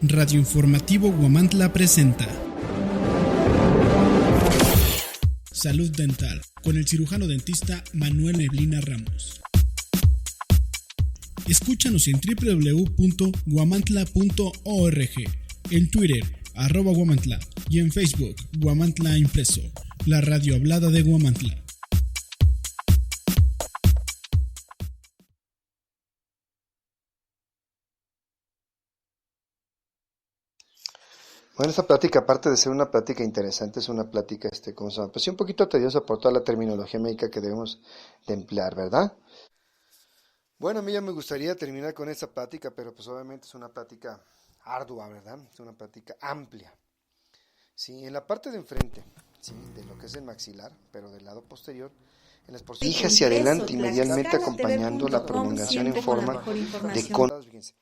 Radio Informativo Huamantla presenta Salud Dental con el cirujano dentista Manuel Neblina Ramos. Escúchanos en www.huamantla.org, en Twitter @Huamantla y en Facebook Huamantla Impreso, la radio hablada de Huamantla. Bueno, esta plática, aparte de ser una plática interesante, es una plática, pues sí, un poquito tediosa por toda la terminología médica que debemos de emplear, ¿verdad? Bueno, a mí ya me gustaría terminar con esta plática, pero pues obviamente es una plática ardua, ¿verdad? Es una plática amplia. Sí, en la parte de enfrente, sí, de lo que es el maxilar, pero del lado posterior, en las porciones dirige hacia adelante y medialmente acompañando la prolongación en forma de cono. Fíjense.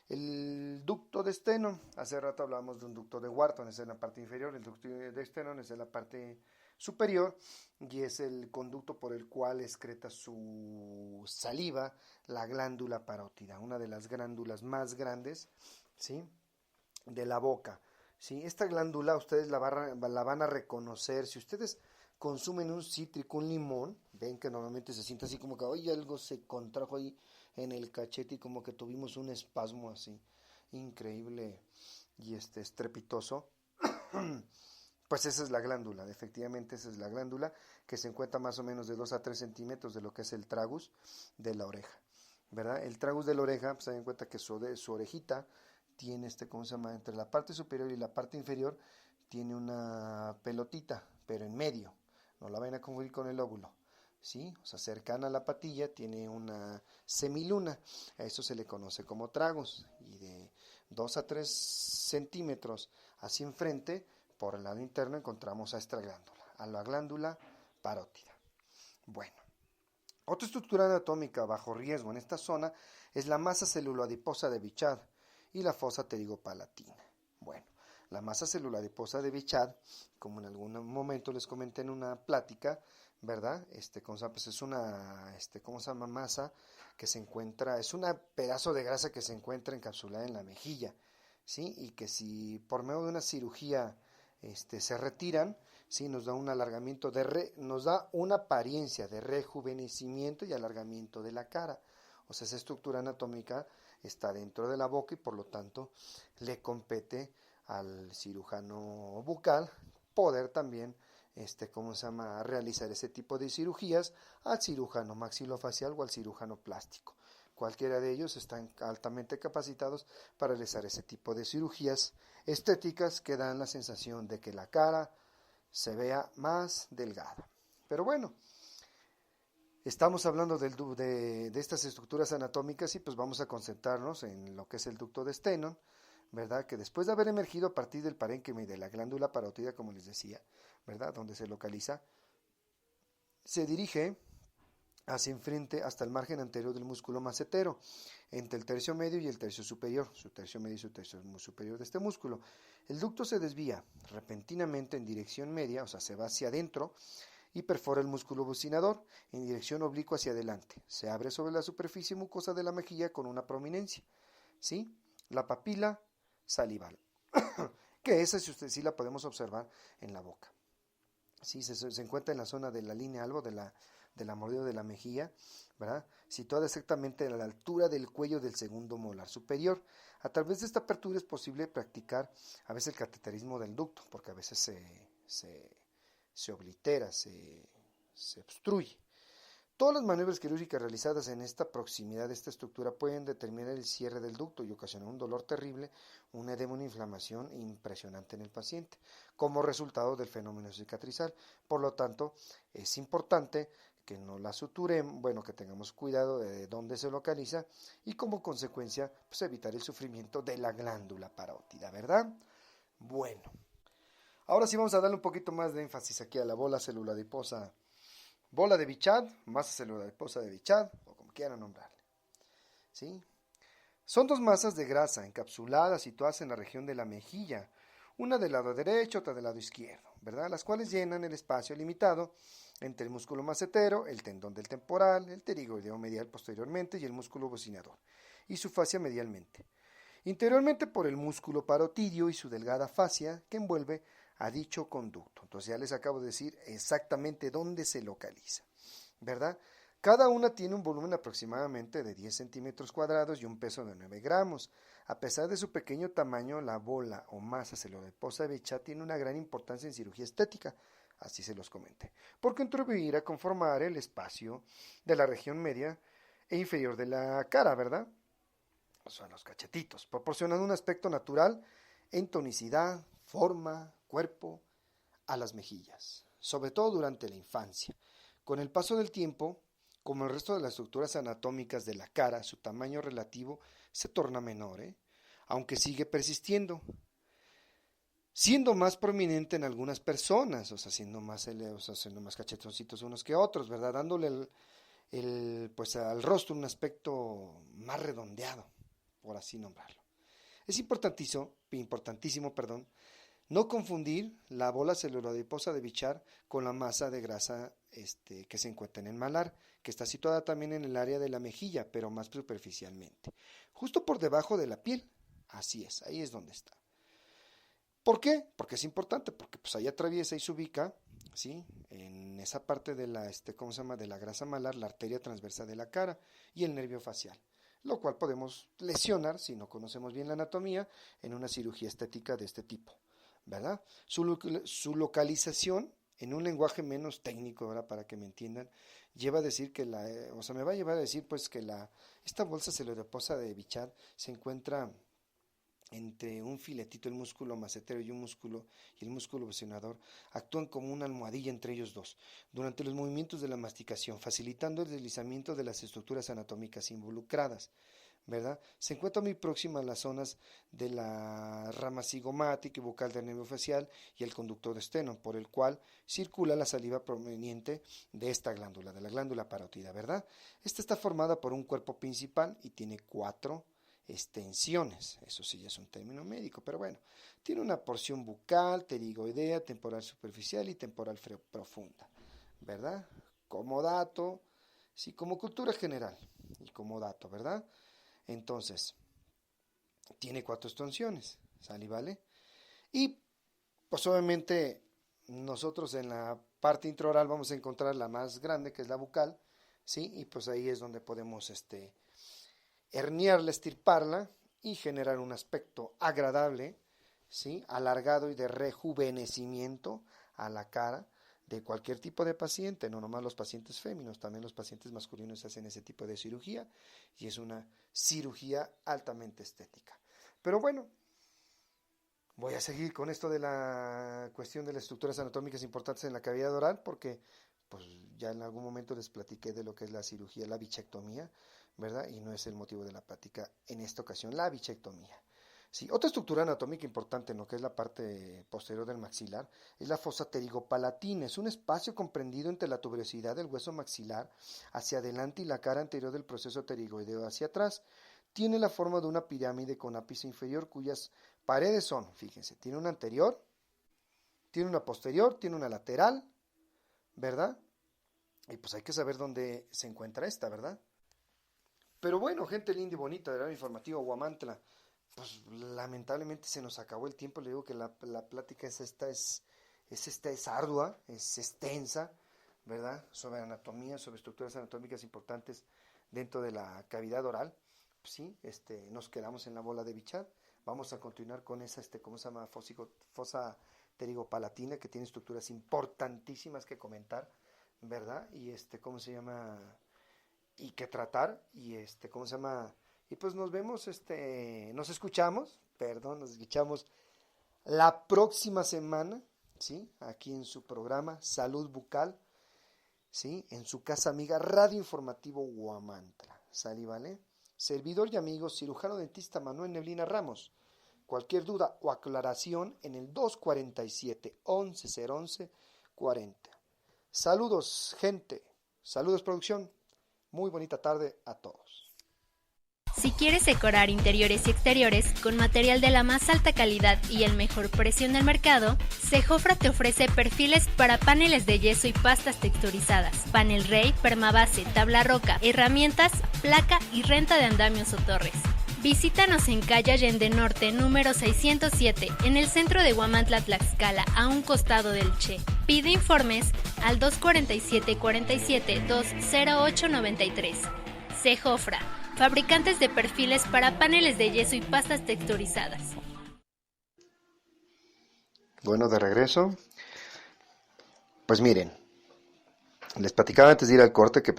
El ducto de Stenón, hace rato hablábamos de un ducto de Wharton, es en la parte inferior, el ducto de Stenón es en la parte superior y es el conducto por el cual excreta su saliva la glándula parótida, una de las glándulas más grandes, ¿sí?, de la boca, ¿sí? Esta glándula ustedes la van a reconocer si ustedes consumen un cítrico, un limón, ven que normalmente se siente así como que oye, algo se contrajo ahí en el cachete y como que tuvimos un espasmo así increíble y estrepitoso. Pues esa es la glándula, efectivamente esa es la glándula que se encuentra más o menos de 2 a 3 centímetros de lo que es el tragus de la oreja, ¿verdad? El tragus de la oreja, pues se dan cuenta que su orejita tiene ¿cómo se llama? Entre la parte superior y la parte inferior tiene una pelotita, pero en medio, no la vayan a confundir con el óvulo, ¿sí? O sea, cercana a la patilla tiene una semiluna, a eso se le conoce como tragus, y de 2 a 3 centímetros hacia enfrente, por el lado interno encontramos a esta glándula, a la glándula parótida. Bueno, otra estructura anatómica bajo riesgo en esta zona es la masa celuloadiposa de Bichat y la fosa pterigopalatina. Bueno, la masa celuloadiposa de Bichat, como en algún momento les comenté en una plática, ¿verdad? Pues es una, ¿cómo se llama? Masa que se encuentra, es un pedazo de grasa que se encuentra encapsulada en la mejilla, ¿sí? Y que si por medio de una cirugía, se retiran, ¿sí? Nos da un alargamiento nos da una apariencia de rejuvenecimiento y alargamiento de la cara. O sea, esa estructura anatómica está dentro de la boca y por lo tanto le compete al cirujano bucal poder también ¿cómo se llama? Realizar ese tipo de cirugías, al cirujano maxilofacial o al cirujano plástico. Cualquiera de ellos están altamente capacitados para realizar ese tipo de cirugías estéticas que dan la sensación de que la cara se vea más delgada. Pero bueno, estamos hablando de estas estructuras anatómicas y pues vamos a concentrarnos en lo que es el ducto de Stenón, ¿verdad? Que después de haber emergido a partir del parénquima y de la glándula parótida, como les decía, ¿verdad? Donde se localiza, se dirige hacia enfrente hasta el margen anterior del músculo macetero, entre el tercio medio y el tercio superior, su tercio medio y su tercio superior de este músculo. El ducto se desvía repentinamente en dirección media, o sea, se va hacia adentro y perfora el músculo bucinador en dirección oblicua hacia adelante. Se abre sobre la superficie mucosa de la mejilla con una prominencia, ¿sí? La papila salival, que esa sí la podemos observar en la boca. Sí, se encuentra en la zona de la línea albo de la mordida de la mejilla, ¿verdad? Situada exactamente a la altura del cuello del segundo molar superior. A través de esta apertura es posible practicar a veces el cateterismo del ducto, porque a veces se oblitera, se obstruye. Todas las maniobras quirúrgicas realizadas en esta proximidad de esta estructura pueden determinar el cierre del ducto y ocasionar un dolor terrible, un edema, una inflamación impresionante en el paciente, como resultado del fenómeno cicatrizal. Por lo tanto, es importante que no la suturen, que tengamos cuidado de dónde se localiza y como consecuencia, pues evitar el sufrimiento de la glándula parótida, ¿verdad? Bueno, ahora sí vamos a darle un poquito más de énfasis aquí a la bola celuloadiposa. Bola de Bichat, masa celuloadiposa de Bichat, o como quieran nombrarle, ¿sí? Son dos masas de grasa encapsuladas situadas en la región de la mejilla, una del lado derecho, otra del lado izquierdo, ¿verdad? Las cuales llenan el espacio limitado entre el músculo macetero, el tendón del temporal, el pterigoideo medial posteriormente y el músculo bucinador, y su fascia medialmente. interiormente por el músculo parotidio y su delgada fascia que envuelve a dicho conducto. Entonces ya les acabo de decir exactamente dónde se localiza, ¿verdad? Cada una tiene un volumen aproximadamente de 10 centímetros cuadrados y un peso de 9 gramos. A pesar de su pequeño tamaño, la bola o masa celulosa de Bichat tiene una gran importancia en cirugía estética, así se los comenté, porque contribuirá a conformar el espacio de la región media e inferior de la cara, ¿verdad? O sea, los cachetitos, proporcionando un aspecto natural en tonicidad, forma, cuerpo a las mejillas, sobre todo durante la infancia. Con el paso del tiempo, como el resto de las estructuras anatómicas de la cara, su tamaño relativo se torna menor, aunque sigue persistiendo, siendo más prominente en algunas personas, o sea, siendo más cachetoncitos unos que otros, ¿verdad? Dándole pues al rostro un aspecto más redondeado, por así nombrarlo. Es importantísimo, no confundir la bola celuloadiposa de Bichat con la masa de grasa que se encuentra en el malar, que está situada también en el área de la mejilla, pero más superficialmente, justo por debajo de la piel. Así es, ahí es donde está. ¿Por qué? Porque es importante, porque pues ahí atraviesa y se ubica, ¿sí?, en esa parte de la, de la grasa malar, la arteria transversa de la cara y el nervio facial, lo cual podemos lesionar, si no conocemos bien la anatomía, en una cirugía estética de este tipo, ¿verdad? Su localización, en un lenguaje menos técnico, ¿verdad?, para que me entiendan, lleva a decir que me va a llevar a decir pues que esta bolsa celulosa de Bichat se encuentra entre un filetito, el músculo macetero y el músculo presionador, actúan como una almohadilla entre ellos dos, durante los movimientos de la masticación, facilitando el deslizamiento de las estructuras anatómicas involucradas, ¿verdad? Se encuentra muy próxima a las zonas de la rama cigomática y bucal del nervio facial y el conducto de esteno, por el cual circula la saliva proveniente de esta glándula, de la glándula parótida, ¿verdad? Esta está formada por un cuerpo principal y tiene 4 extensiones, eso sí ya es un término médico, pero bueno, tiene una porción bucal, pterigoidea, temporal superficial y temporal profunda, ¿verdad? Como dato, sí, como cultura general y como dato, ¿verdad? Entonces, tiene 4 extensiones, ¿sale? ¿Vale? Y pues obviamente nosotros en la parte intraoral vamos a encontrar la más grande, que es la bucal, ¿sí? Y pues ahí es donde podemos herniarla, estirparla y generar un aspecto agradable, ¿sí?, alargado y de rejuvenecimiento a la cara de cualquier tipo de paciente, no nomás los pacientes féminos, también los pacientes masculinos hacen ese tipo de cirugía y es una cirugía altamente estética. Pero bueno, voy a seguir con esto de la cuestión de las estructuras anatómicas importantes en la cavidad oral porque pues ya en algún momento les platiqué de lo que es la cirugía, la bichectomía, ¿verdad? Y no es el motivo de la plática en esta ocasión, la bichectomía. Sí, otra estructura anatómica importante en lo que es la parte posterior del maxilar es la fosa pterigopalatina. Es un espacio comprendido entre la tuberosidad del hueso maxilar hacia adelante y la cara anterior del proceso pterigoideo hacia atrás. Tiene la forma de una pirámide con ápice inferior cuyas paredes son, fíjense, tiene una anterior, tiene una posterior, tiene una lateral, ¿verdad? Y pues hay que saber dónde se encuentra esta, ¿verdad? Pero bueno, gente linda y bonita del área informativa Huamantla, pues lamentablemente se nos acabó el tiempo. Le digo que la plática es ardua, es extensa, ¿verdad? Sobre anatomía, sobre estructuras anatómicas importantes dentro de la cavidad oral. Pues sí, nos quedamos en la bola de Bichat. Vamos a continuar con esa, ¿cómo se llama? Fosa pterigopalatina, que tiene estructuras importantísimas que comentar, ¿verdad? Y ¿cómo se llama? Y que tratar, y ¿cómo se llama? Y pues nos vemos, nos escuchamos la próxima semana, ¿sí? Aquí en su programa Salud Bucal, ¿sí? En su casa amiga Radio Informativo Huamantla, ¿sale? ¿Vale? Servidor y amigo cirujano dentista Manuel Neblina Ramos. Cualquier duda o aclaración en el 247-11-011-40. Saludos, gente. Saludos, producción. Muy bonita tarde a todos. Si quieres decorar interiores y exteriores con material de la más alta calidad y el mejor precio en el mercado, Sejofra te ofrece perfiles para paneles de yeso y pastas texturizadas, panel rey, permabase, tabla roca, herramientas, placa y renta de andamios o torres. Visítanos en calle Allende Norte, número 607, en el centro de Huamantla, Tlaxcala, a un costado del Che. Pide informes al 247-47-20893. Cejofra, fabricantes de perfiles para paneles de yeso y pastas texturizadas. Bueno, de regreso. Pues miren, les platicaba antes de ir al corte que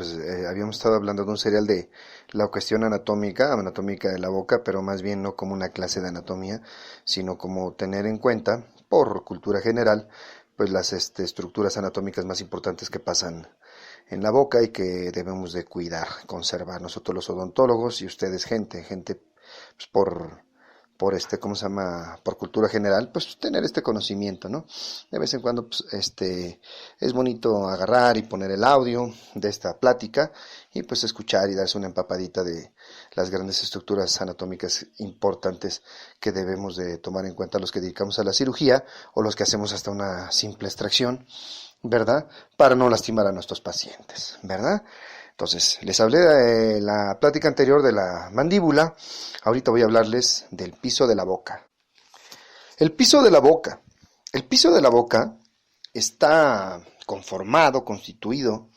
habíamos estado hablando de un serial de la cuestión anatómica de la boca, pero más bien no como una clase de anatomía, sino como tener en cuenta, por cultura general, pues las estructuras anatómicas más importantes que pasan en la boca y que debemos de cuidar, conservar nosotros los odontólogos y ustedes gente pues por cultura general, pues tener este conocimiento, ¿no? De vez en cuando, pues, es bonito agarrar y poner el audio de esta plática y pues escuchar y darse una empapadita de las grandes estructuras anatómicas importantes que debemos de tomar en cuenta los que dedicamos a la cirugía o los que hacemos hasta una simple extracción, ¿verdad? Para no lastimar a nuestros pacientes, ¿verdad? Entonces, les hablé de la plática anterior de la mandíbula, ahorita voy a hablarles del piso de la boca. El piso de la boca está constituido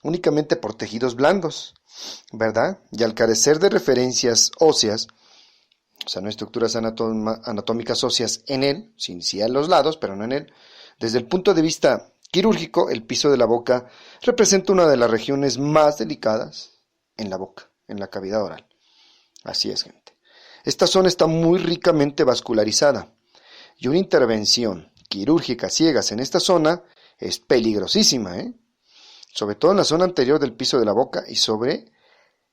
únicamente por tejidos blandos, ¿verdad? Y al carecer de referencias óseas, o sea, no hay estructuras anatómicas óseas en él, sí a los lados, pero no en él, desde el punto de vista quirúrgico, el piso de la boca representa una de las regiones más delicadas en la boca, en la cavidad oral. Así es, gente. Esta zona está muy ricamente vascularizada y una intervención quirúrgica ciegas en esta zona es peligrosísima, sobre todo en la zona anterior del piso de la boca y sobre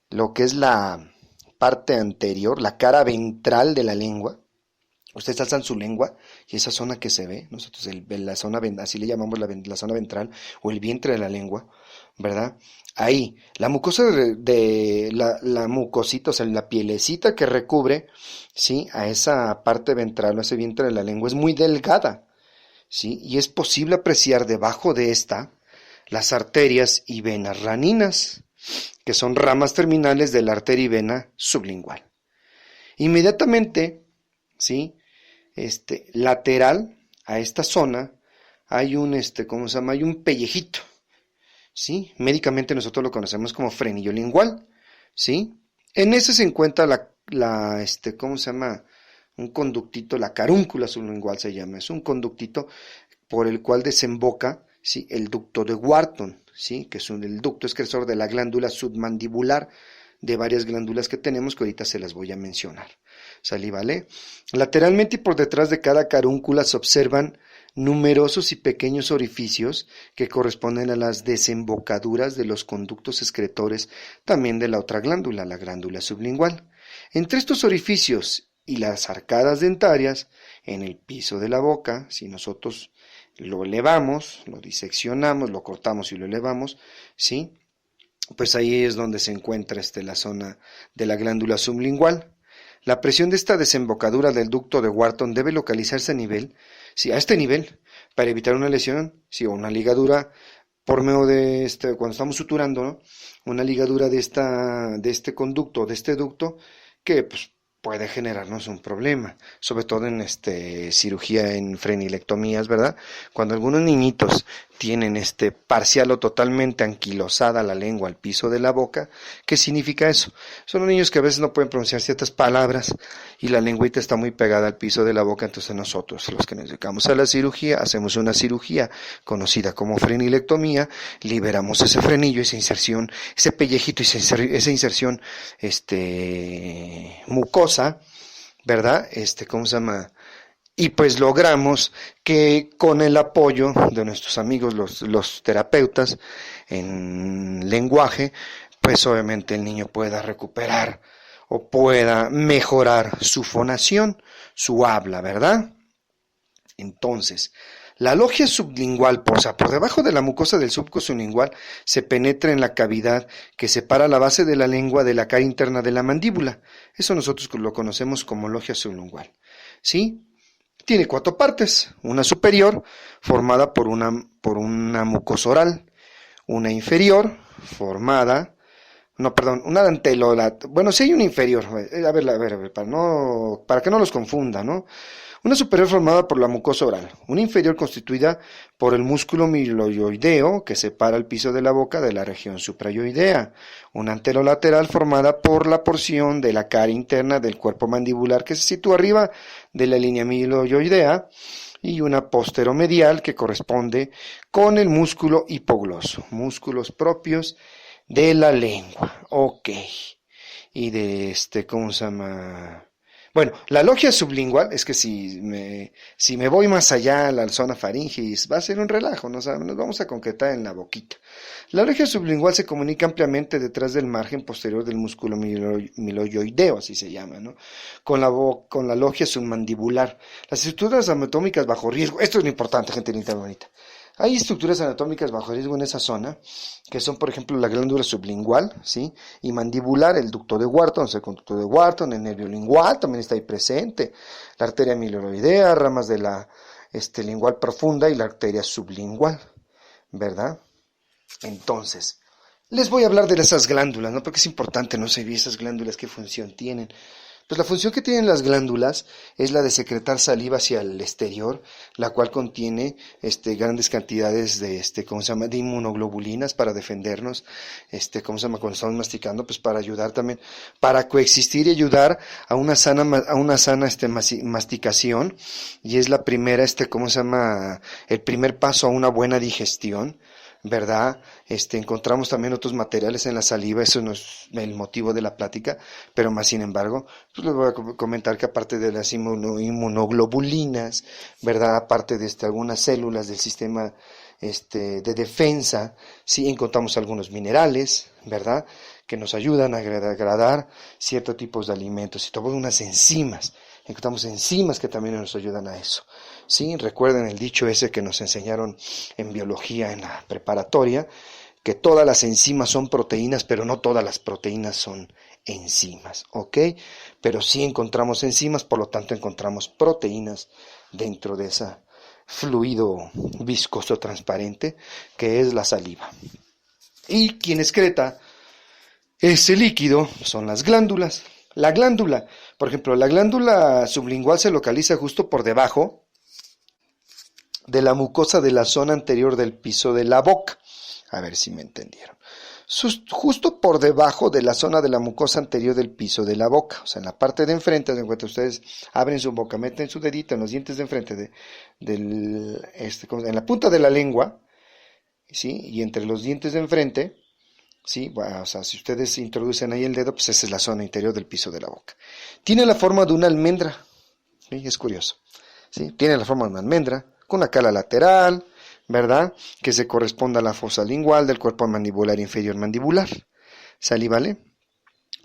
lo que es la parte anterior, la cara ventral de la lengua. Ustedes alzan su lengua y esa zona que se ve, nosotros la zona, así le llamamos la zona ventral o el vientre de la lengua, ¿verdad? Ahí, la mucosa la mucosita, o sea, la pielecita que recubre, ¿sí? A esa parte ventral o ese vientre de la lengua es muy delgada, ¿sí? Y es posible apreciar debajo de esta las arterias y venas raninas, que son ramas terminales de la arteria y vena sublingual. Inmediatamente, ¿sí? Lateral a esta zona hay un hay un pellejito, ¿sí? Médicamente nosotros lo conocemos como frenillo lingual, ¿sí? En ese se encuentra un conductito, la carúncula sublingual se llama, es un conductito por el cual desemboca, ¿sí? El ducto de Wharton, ¿sí? Que es el ducto excresor de la glándula submandibular, de varias glándulas que tenemos que ahorita se las voy a mencionar. ¿Salí, vale? Lateralmente y por detrás de cada carúncula se observan numerosos y pequeños orificios que corresponden a las desembocaduras de los conductos excretores también de la otra glándula, la glándula sublingual. Entre estos orificios y las arcadas dentarias, en el piso de la boca, si nosotros lo elevamos, lo diseccionamos, lo cortamos y lo elevamos, ¿sí? Pues ahí es donde se encuentra la zona de la glándula sublingual. La presión de esta desembocadura del ducto de Wharton debe localizarse a este nivel, para evitar una lesión, o una ligadura por medio de cuando estamos suturando, ¿no? Una ligadura de este conducto, de este ducto, que pues puede generarnos un problema, sobre todo en cirugía en frenilectomías, ¿verdad? Cuando algunos niñitos tienen parcial o totalmente anquilosada la lengua al piso de la boca, ¿qué significa eso? Son niños que a veces no pueden pronunciar ciertas palabras y la lengüita está muy pegada al piso de la boca, entonces nosotros, los que nos dedicamos a la cirugía, hacemos una cirugía conocida como frenilectomía, liberamos ese frenillo, esa inserción, ese pellejito y esa inserción mucosa, ¿verdad? Y pues logramos que con el apoyo de nuestros amigos los terapeutas en lenguaje, pues obviamente el niño pueda recuperar o pueda mejorar su fonación, su habla, ¿verdad? Entonces, la logia sublingual, por debajo de la mucosa del surco sublingual, se penetra en la cavidad que separa la base de la lengua de la cara interna de la mandíbula. Eso nosotros lo conocemos como logia sublingual, ¿sí? Tiene 4 partes, una superior formada por una mucosa oral, una inferior formada no, perdón, una antelolateral, bueno, sí hay una inferior, a ver, para que no los confunda, ¿no? Una superior formada por la mucosa oral, una inferior constituida por el músculo miloioideo que separa el piso de la boca de la región suprayoidea, una anterolateral formada por la porción de la cara interna del cuerpo mandibular que se sitúa arriba de la línea miloioidea, y una posteromedial que corresponde con el músculo hipogloso, músculos propios de la lengua. Ok. Y de ¿cómo se llama? Bueno, la logia sublingual, es que si me voy más allá a la zona faringeis, va a ser un relajo, nos vamos a concretar en la boquita. La logia sublingual se comunica ampliamente detrás del margen posterior del músculo miloioideo, así se llama, ¿no? Con la logia submandibular. Las estructuras anatómicas bajo riesgo, esto es lo importante, gente linda bonita. Hay estructuras anatómicas bajo riesgo en esa zona, que son, por ejemplo, la glándula sublingual, ¿sí? Y mandibular, el ducto de Wharton, el conducto de Wharton, el nervio lingual también está ahí presente, la arteria miloioidea, ramas de la lingual profunda y la arteria sublingual, ¿verdad? Entonces, les voy a hablar de esas glándulas, ¿no? Porque es importante, no sé, esas glándulas, qué función tienen. Pues la función que tienen las glándulas es la de secretar saliva hacia el exterior, la cual contiene grandes cantidades de de inmunoglobulinas para defendernos, cuando estamos masticando, pues para ayudar también, para coexistir y ayudar a una sana masticación, y es la primera el primer paso a una buena digestión, ¿verdad? Encontramos también otros materiales en la saliva, eso no es el motivo de la plática, pero más sin embargo, pues les voy a comentar que aparte de las inmunoglobulinas, ¿verdad? Aparte de algunas células del sistema de defensa, sí encontramos algunos minerales, ¿verdad? Que nos ayudan a agradar ciertos tipos de alimentos, y todas unas enzimas. Encontramos enzimas que también nos ayudan a eso. Sí, recuerden el dicho ese que nos enseñaron en biología en la preparatoria, que todas las enzimas son proteínas, pero no todas las proteínas son enzimas, ¿ok? Pero sí encontramos enzimas, por lo tanto encontramos proteínas dentro de ese fluido viscoso transparente que es la saliva. Y quien excreta ese líquido son las glándulas. La glándula, por ejemplo, la glándula sublingual se localiza justo por debajo de la mucosa de la zona anterior del piso de la boca. A ver si me entendieron. Justo por debajo de la zona de la mucosa anterior del piso de la boca, o sea, en la parte de enfrente, de cuando ustedes abren su boca, meten su dedito en los dientes de enfrente, en la punta de la lengua, ¿sí? Y entre los dientes de enfrente, ¿sí? Bueno, o sea, si ustedes introducen ahí el dedo, pues esa es la zona interior del piso de la boca. Tiene la forma de una almendra, ¿sí? Es curioso, ¿sí? Tiene la forma de una almendra, con una cala lateral, ¿verdad? Que se corresponde a la fosa lingual del cuerpo mandibular inferior mandibular. ¿Sale, vale?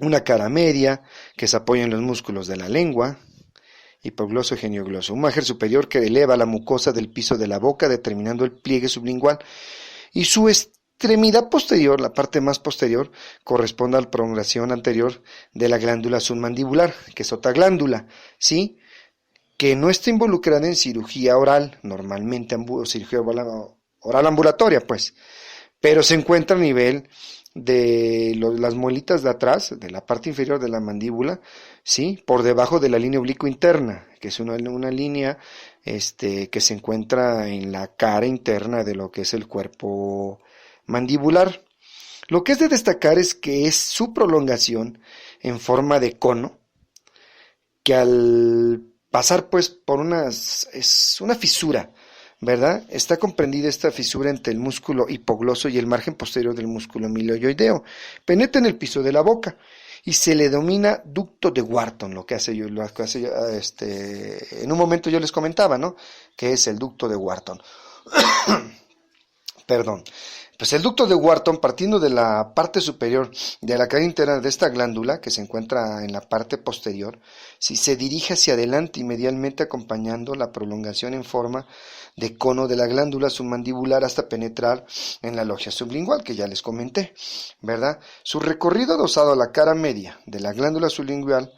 Una cara media que se apoya en los músculos de la lengua, hipogloso y geniogloso. Un margen superior que eleva la mucosa del piso de la boca, determinando el pliegue sublingual. Y su extremidad posterior, la parte más posterior, corresponde a la prolongación anterior de la glándula submandibular, que es otra glándula, ¿sí? Que no está involucrada en cirugía oral, normalmente cirugía oral ambulatoria, pues, pero se encuentra a nivel de las muelitas de atrás, de la parte inferior de la mandíbula, ¿sí? Por debajo de la línea oblicua interna, que es una línea que se encuentra en la cara interna de lo que es el cuerpo mandibular. Lo que es de destacar es que es su prolongación en forma de cono, que al pasar pues por es una fisura, ¿verdad? Está comprendida esta fisura entre el músculo hipogloso y el margen posterior del músculo miloioideo. Penetra en el piso de la boca y se le denomina ducto de Wharton, lo que hace en un momento yo les comentaba, ¿no? Que es el ducto de Wharton. Perdón. Pues el ducto de Wharton, partiendo de la parte superior de la cara interna de esta glándula, que se encuentra en la parte posterior, si se dirige hacia adelante y medialmente acompañando la prolongación en forma de cono de la glándula submandibular hasta penetrar en la logia sublingual, que ya les comenté, ¿verdad? Su recorrido adosado a la cara media de la glándula sublingual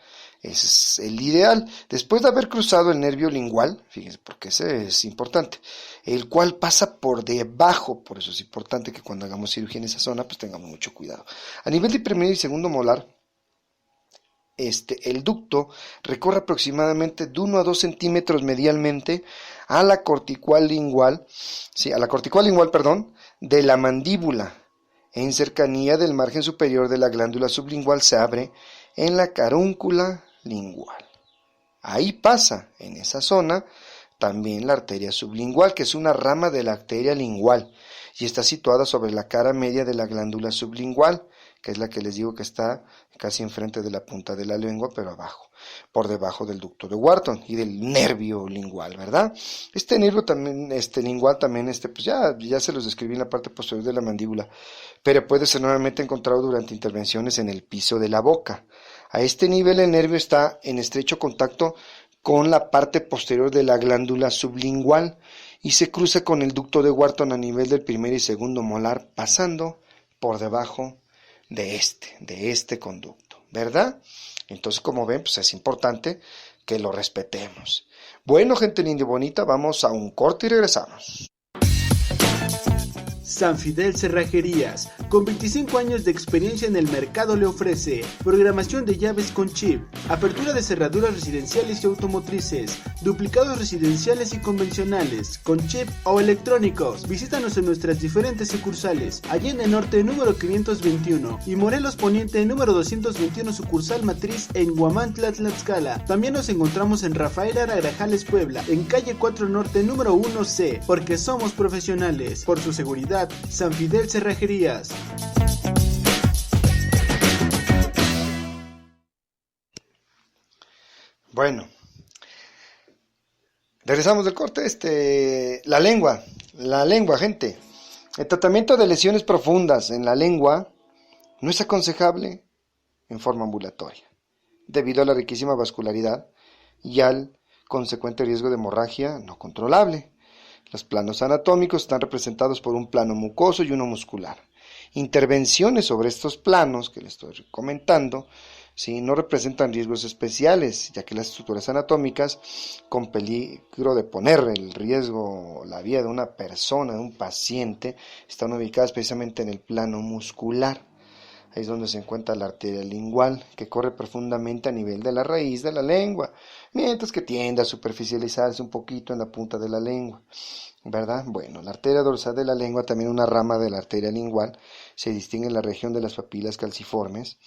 Ese es el ideal. Después de haber cruzado el nervio lingual, fíjense, porque ese es importante, el cual pasa por debajo, por eso es importante que cuando hagamos cirugía en esa zona, pues tengamos mucho cuidado. A nivel de primer y segundo molar, el ducto recorre aproximadamente de 1 a 2 centímetros medialmente a la cortical lingual, de la mandíbula. En cercanía del margen superior de la glándula sublingual se abre en la carúncula lingual. Ahí pasa, en esa zona, también la arteria sublingual, que es una rama de la arteria lingual y está situada sobre la cara media de la glándula sublingual, que es la que les digo que está casi enfrente de la punta de la lengua, pero abajo, por debajo del ducto de Wharton y del nervio lingual, ¿verdad? Este nervio también, lingual también, pues ya se los describí en la parte posterior de la mandíbula, pero puede ser normalmente encontrado durante intervenciones en el piso de la boca. A este nivel el nervio está en estrecho contacto con la parte posterior de la glándula sublingual y se cruza con el ducto de Wharton a nivel del primer y segundo molar, pasando por debajo de este conducto, ¿verdad? Entonces, como ven, pues es importante que lo respetemos. Bueno, gente linda y bonita, vamos a un corte y regresamos. San Fidel Cerrajerías, con 25 años de experiencia en el mercado, le ofrece programación de llaves con chip, apertura de cerraduras residenciales y automotrices, duplicados residenciales y convencionales, con chip o electrónicos. Visítanos en nuestras diferentes sucursales, Allende Norte número 521 y Morelos Poniente número 221 sucursal matriz en Huamantla, Tlaxcala. También nos encontramos en Rafael Grajales, Puebla, en calle 4 Norte número 1C, porque somos profesionales. Por su seguridad, San Fidel Cerrajerías. Bueno, regresamos del corte. La lengua, gente. El tratamiento de lesiones profundas en la lengua no es aconsejable en forma ambulatoria, debido a la riquísima vascularidad y al consecuente riesgo de hemorragia no controlable. Los planos anatómicos están representados por un plano mucoso y uno muscular. Intervenciones sobre estos planos que les estoy comentando, ¿sí?, no representan riesgos especiales, ya que las estructuras anatómicas con peligro de poner en riesgo la vida de una persona, de un paciente, están ubicadas precisamente en el plano muscular. Ahí es donde se encuentra la arteria lingual, que corre profundamente a nivel de la raíz de la lengua, mientras que tiende a superficializarse un poquito en la punta de la lengua, ¿verdad? Bueno, la arteria dorsal de la lengua, también una rama de la arteria lingual, se distingue en la región de las papilas calciformes,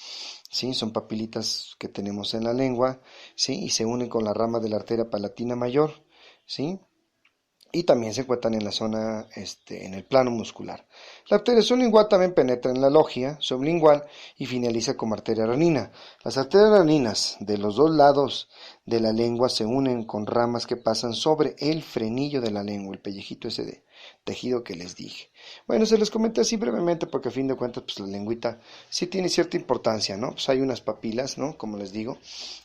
¿sí? Son papilitas que tenemos en la lengua, ¿sí? Y se unen con la rama de la arteria palatina mayor, ¿sí? Y también se encuentran en la zona, en el plano muscular. La arteria sublingual también penetra en la logia sublingual y finaliza como arteria renina. Las arterias reninas de los dos lados de la lengua se unen con ramas que pasan sobre el frenillo de la lengua, el pellejito ese de tejido que les dije. Bueno, se los comenté así brevemente porque a fin de cuentas pues la lengüita sí tiene cierta importancia, ¿no? Pues hay unas papilas, ¿no? Como les digo,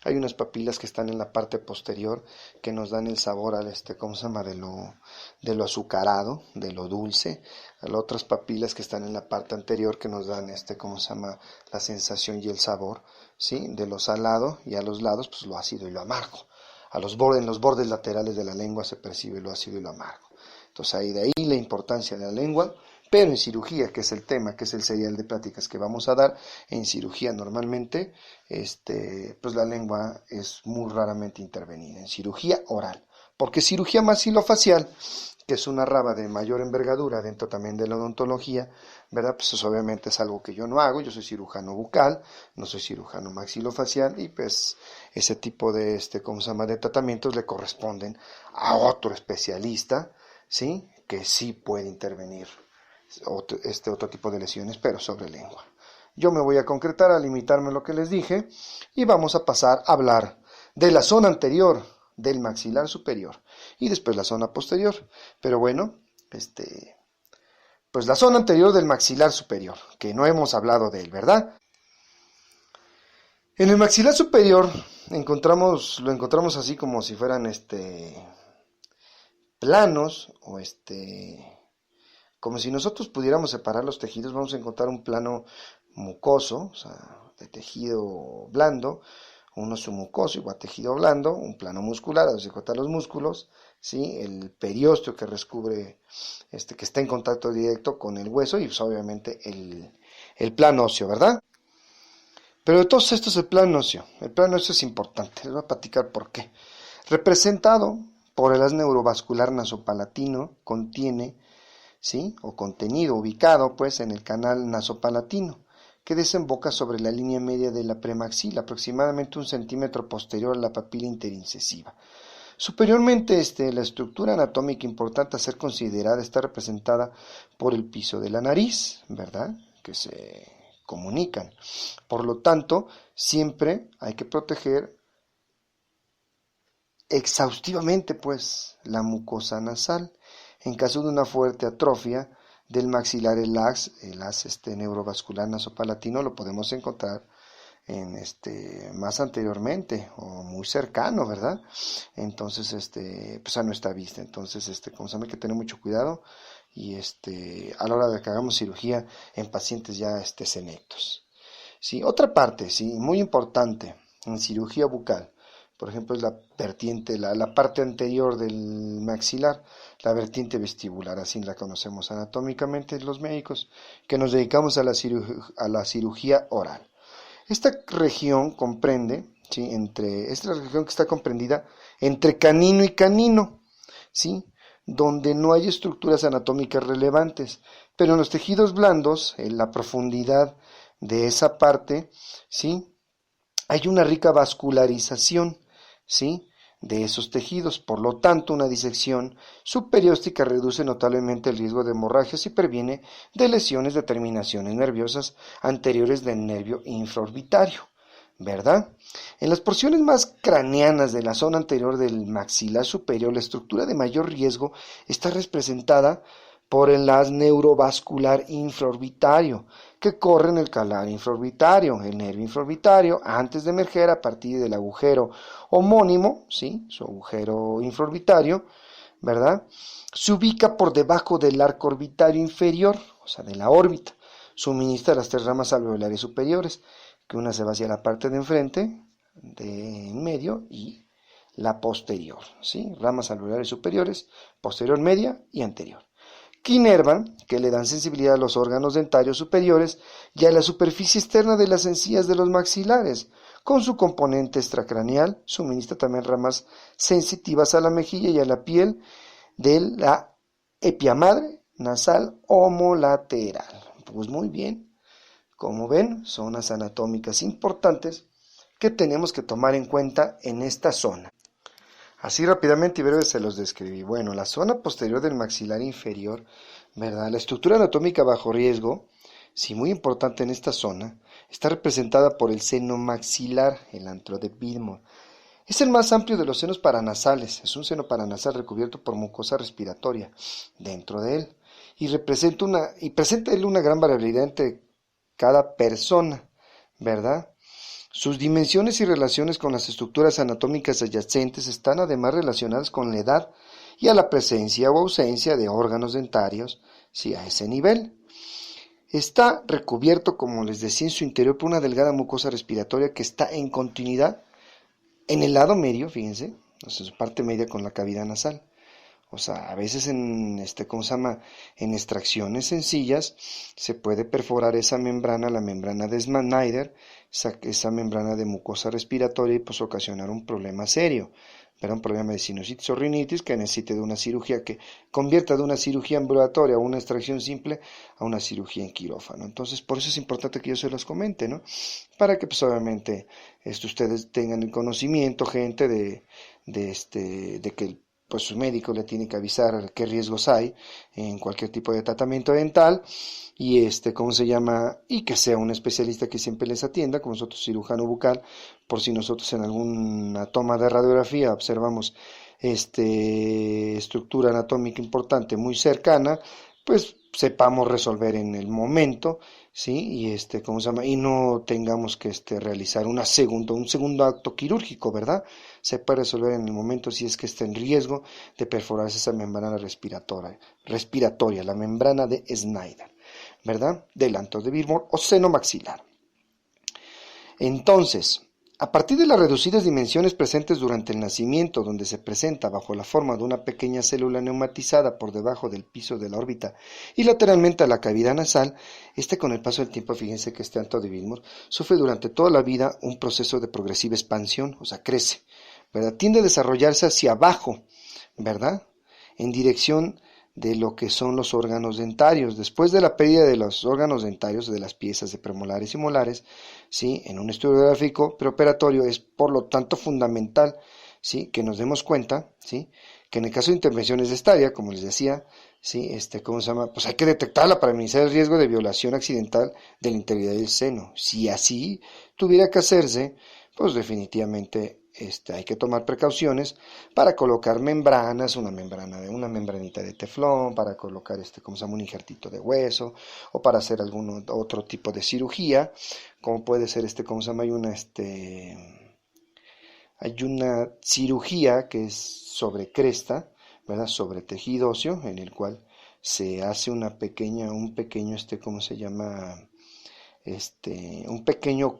hay unas papilas que están en la parte posterior que nos dan el sabor al ¿cómo se llama? De lo azucarado, de lo dulce. Hay otras papilas que están en la parte anterior que nos dan ¿cómo se llama? La sensación y el sabor, ¿sí? De lo salado, y a los lados pues lo ácido y lo amargo. En los bordes laterales de la lengua se percibe lo ácido y lo amargo. Entonces de ahí la importancia de la lengua, pero en cirugía, que es el tema, que es el serial de pláticas que vamos a dar, en cirugía normalmente, pues la lengua es muy raramente intervenida, en cirugía oral, porque cirugía maxilofacial, que es una rama de mayor envergadura dentro también de la odontología, ¿verdad? Pues eso obviamente es algo que yo no hago, yo soy cirujano bucal, no soy cirujano maxilofacial, y pues ese tipo de, ¿cómo se llama? De tratamientos le corresponden a otro especialista, ¿sí? Que sí puede intervenir otro tipo de lesiones, pero sobre lengua. Yo me voy a concretar, a limitarme a lo que les dije, y vamos a pasar a hablar de la zona anterior del maxilar superior y después la zona posterior. Pero bueno, pues la zona anterior del maxilar superior, que no hemos hablado de él, ¿verdad? En el maxilar superior lo encontramos así como si fueran planos, o como si nosotros pudiéramos separar los tejidos. Vamos a encontrar un plano mucoso, o sea, de tejido blando, un oso mucoso igual tejido blando, un plano muscular donde se cortan los músculos, ¿sí? El periósteo que recubre, que está en contacto directo con el hueso y pues obviamente el plano óseo, ¿verdad? Pero de todos estos el plano óseo es importante, les voy a platicar por qué. Representado por el haz neurovascular nasopalatino, contiene, ¿sí? O contenido, ubicado pues en el canal nasopalatino, que desemboca sobre la línea media de la premaxila, aproximadamente 1 centímetro posterior a la papila interincisiva. Superiormente, la estructura anatómica importante a ser considerada está representada por el piso de la nariz, ¿verdad? Que se comunican. Por lo tanto, siempre hay que proteger exhaustivamente, pues, la mucosa nasal. En caso de una fuerte atrofia del maxilar, el haz neurovascular nasopalatino lo podemos encontrar en más anteriormente o muy cercano, ¿verdad? Entonces, pues a nuestra vista. Entonces, como saben, hay que tener mucho cuidado y a la hora de que hagamos cirugía en pacientes ya senectos. Sí, otra parte, sí, muy importante en cirugía bucal, por ejemplo, es la vertiente, la parte anterior del maxilar, la vertiente vestibular, así la conocemos anatómicamente los médicos que nos dedicamos a la cirugía oral. Esta región comprende, ¿sí? Esta región que está comprendida entre canino y canino, ¿sí? Donde no hay estructuras anatómicas relevantes, pero en los tejidos blandos, en la profundidad de esa parte, ¿sí? Hay una rica vascularización, ¿sí? De esos tejidos. Por lo tanto, una disección subperióstica reduce notablemente el riesgo de hemorragias y previene de lesiones de terminaciones nerviosas anteriores del nervio infraorbitario, ¿verdad? En las porciones más craneanas de la zona anterior del maxilar superior, la estructura de mayor riesgo está representada por el haz neurovascular infraorbitario, que corre en el canal infraorbitario, el nervio infraorbitario, antes de emerger a partir del agujero homónimo, ¿sí? Su agujero infraorbitario, ¿verdad? Se ubica por debajo del arco orbitario inferior, o sea, de la órbita. Suministra las 3 ramas alveolares superiores, que una se va hacia la parte de enfrente, de en medio, y la posterior, ¿sí? Ramas alveolares superiores, posterior, media y anterior, que inervan, que le dan sensibilidad a los órganos dentarios superiores y a la superficie externa de las encías de los maxilares. Con su componente extracraneal, suministra también ramas sensitivas a la mejilla y a la piel de la epiamadre nasal homolateral. Pues muy bien, como ven, zonas anatómicas importantes que tenemos que tomar en cuenta en esta zona. Así rápidamente y breve se los describí. Bueno, la zona posterior del maxilar inferior, ¿verdad? La estructura anatómica bajo riesgo, sí, muy importante en esta zona, está representada por el seno maxilar, el antro de Widmer. Es el más amplio de los senos paranasales. Es un seno paranasal recubierto por mucosa respiratoria dentro de él. Y presenta una gran variabilidad entre cada persona, ¿verdad? Sus dimensiones y relaciones con las estructuras anatómicas adyacentes están además relacionadas con la edad y a la presencia o ausencia de órganos dentarios, sí, a ese nivel. Está recubierto, como les decía, en su interior por una delgada mucosa respiratoria que está en continuidad en el lado medio, fíjense, o sea, su parte media con la cavidad nasal. O sea, a veces en extracciones sencillas se puede perforar esa membrana, la membrana de Snyder, esa membrana de mucosa respiratoria y pues ocasionar un problema serio, pero un problema de sinusitis o rinitis que necesite de una cirugía, que convierta de una cirugía ambulatoria o una extracción simple a una cirugía en quirófano. Entonces, por eso es importante que yo se los comente, ¿no? Para que pues obviamente ustedes tengan el conocimiento, gente, de que pues su médico le tiene que avisar qué riesgos hay en cualquier tipo de tratamiento dental y y que sea un especialista que siempre les atienda, como nosotros cirujano bucal, por si nosotros en alguna toma de radiografía observamos estructura anatómica importante muy cercana, pues sepamos resolver en el momento, ¿sí? Y no tengamos que realizar un segundo acto quirúrgico, ¿verdad? Se puede resolver en el momento si es que está en riesgo de perforarse esa membrana respiratoria, la membrana de Snyder, ¿verdad? Del antro de Widmer o seno maxilar. Entonces, A partir de las reducidas dimensiones presentes durante el nacimiento, donde se presenta bajo la forma de una pequeña célula neumatizada por debajo del piso de la órbita y lateralmente a la cavidad nasal, con el paso del tiempo, fíjense que este antodibismo sufre durante toda la vida un proceso de progresiva expansión, o sea, crece, ¿verdad? Tiende a desarrollarse hacia abajo, ¿verdad? En dirección de lo que son los órganos dentarios. Después de la pérdida de los órganos dentarios, de las piezas de premolares y molares, ¿sí? En un estudio gráfico preoperatorio es por lo tanto fundamental, ¿sí? Que nos demos cuenta, ¿sí? Que en el caso de intervenciones de esta área, como les decía, ¿sí? Pues hay que detectarla para minimizar el riesgo de violación accidental de la integridad del seno. Si así tuviera que hacerse, pues definitivamente hay que tomar precauciones para colocar membranas, una membranita de teflón, para colocar un injertito de hueso, o para hacer algún otro tipo de cirugía, como puede ser hay una cirugía que es sobre cresta, ¿verdad? Sobre tejido óseo, en el cual se hace un pequeño, un pequeño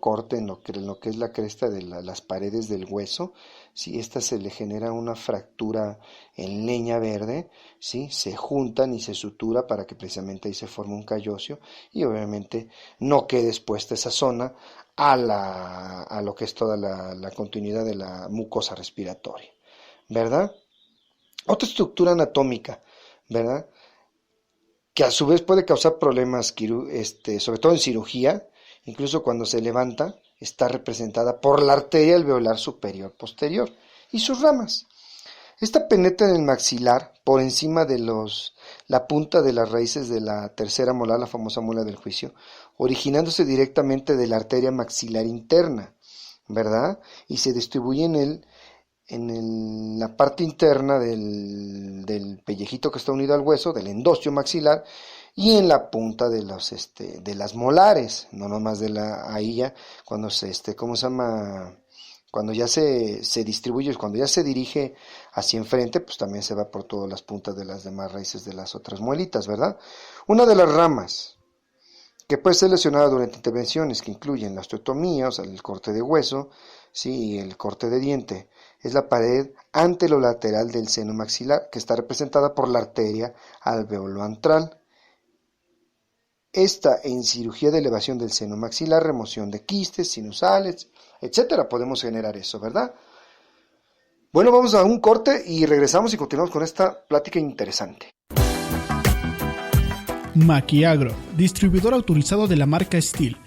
corte en lo que es la cresta de las paredes del hueso. Si se le genera una fractura en leña verde, ¿sí? Se juntan y se sutura para que precisamente ahí se forme un callo óseo y obviamente no quede expuesta esa zona a lo que es toda la continuidad de la mucosa respiratoria, ¿verdad? Otra estructura anatómica, ¿verdad?, que a su vez puede causar problemas, sobre todo en cirugía, incluso cuando se levanta, está representada por la arteria alveolar superior posterior y sus ramas. Esta penetra en el maxilar por encima de la punta de las raíces de la tercera molar, la famosa muela del juicio, originándose directamente de la arteria maxilar interna, ¿verdad? Y se distribuye en la parte interna del pellejito que está unido al hueso, del endostio maxilar, y en la punta de las molares, no nomás ahí ya, cuando cuando ya se distribuye, cuando ya se dirige hacia enfrente, pues también se va por todas las puntas de las demás raíces de las otras muelitas, ¿verdad? Una de las ramas que puede ser lesionada durante intervenciones que incluyen la osteotomía, o sea, el corte de hueso, sí, y el corte de diente, es la pared anterolateral del seno maxilar, que está representada por la arteria alveolo-antral. Esta en cirugía de elevación del seno maxilar, remoción de quistes, sinusales, etcétera, podemos generar eso, ¿verdad? Bueno, vamos a un corte y regresamos y continuamos con esta plática interesante. Maquiagro, distribuidor autorizado de la marca Steel.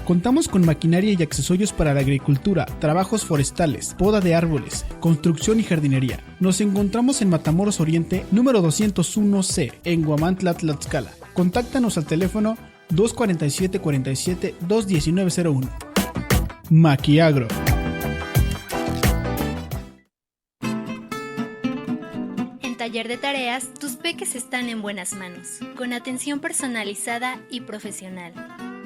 Contamos con maquinaria y accesorios para la agricultura, trabajos forestales, poda de árboles, construcción y jardinería. Nos encontramos en Matamoros Oriente, número 201C, en Huamantla, Tlaxcala. Contáctanos al teléfono 247-47-21901. Maquiagro. Taller de tareas, tus peques están en buenas manos, con atención personalizada y profesional.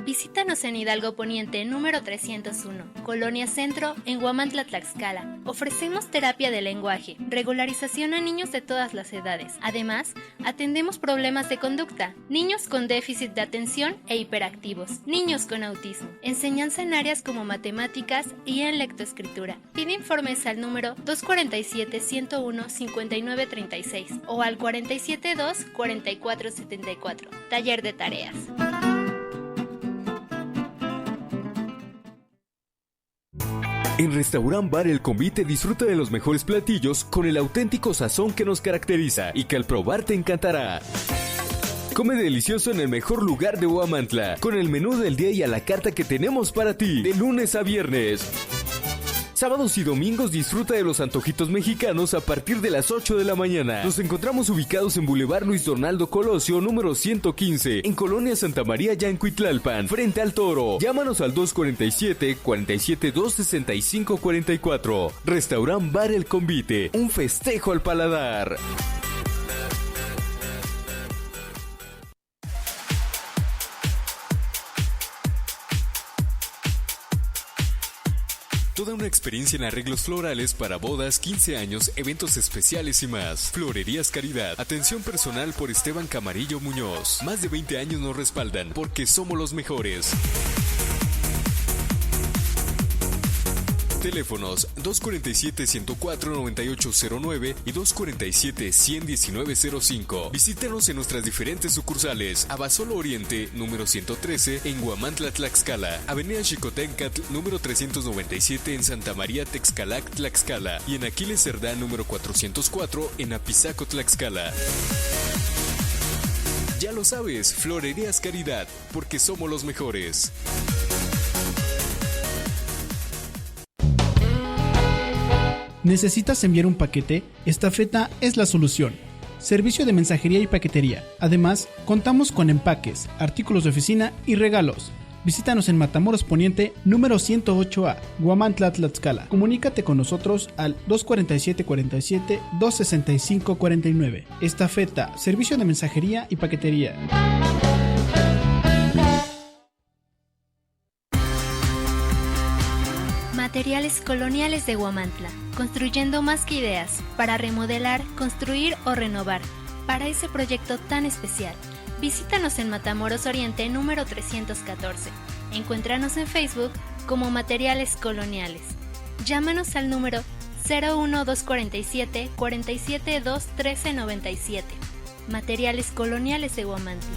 Visítanos en Hidalgo Poniente, número 301, Colonia Centro, en Huamantla, Tlaxcala. Ofrecemos terapia de lenguaje, regularización a niños de todas las edades. Además, atendemos problemas de conducta, niños con déficit de atención e hiperactivos, niños con autismo, enseñanza en áreas como matemáticas y en lectoescritura. Pide informes al número 247-101-5936 o al 472-4474. Taller de tareas. En Restaurant Bar El Convite disfruta de los mejores platillos con el auténtico sazón que nos caracteriza y que al probar te encantará. Come delicioso en el mejor lugar de Huamantla, con el menú del día y a la carta que tenemos para ti, de lunes a viernes. Sábados y domingos disfruta de los antojitos mexicanos a partir de las 8 de la mañana. Nos encontramos ubicados en Boulevard Luis Donaldo Colosio, número 115, en Colonia Santa María, Yancuitlalpan, frente al Toro. Llámanos al 247-47-265-44. Restaurant Bar El Convite, un festejo al paladar. Toda una experiencia en arreglos florales para bodas, 15 años, eventos especiales y más. Florerías Caridad. Atención personal por Esteban Camarillo Muñoz. Más de 20 años nos respaldan porque somos los mejores. Teléfonos 247-104-9809 y 247-11905. Visítanos en nuestras diferentes sucursales. Abasolo Oriente, número 113, en Huamantla, Tlaxcala. Avenida Xicoténcatl, número 397, en Santa María, Texcalac, Tlaxcala. Y en Aquiles Cerdán, número 404, en Apizaco, Tlaxcala. Ya lo sabes, Florerías Caridad, porque somos los mejores. ¿Necesitas enviar un paquete? Estafeta es la solución. Servicio de mensajería y paquetería. Además, contamos con empaques, artículos de oficina y regalos. Visítanos en Matamoros Poniente, número 108A, Huamantla, Tlaxcala. Comunícate con nosotros al 247-47-265-49. Estafeta, servicio de mensajería y paquetería. Materiales Coloniales de Huamantla, construyendo más que ideas, para remodelar, construir o renovar, para ese proyecto tan especial. Visítanos en Matamoros Oriente número 314. Encuéntranos en Facebook como Materiales Coloniales. Llámanos al número 01247 472 1397. Materiales Coloniales de Huamantla.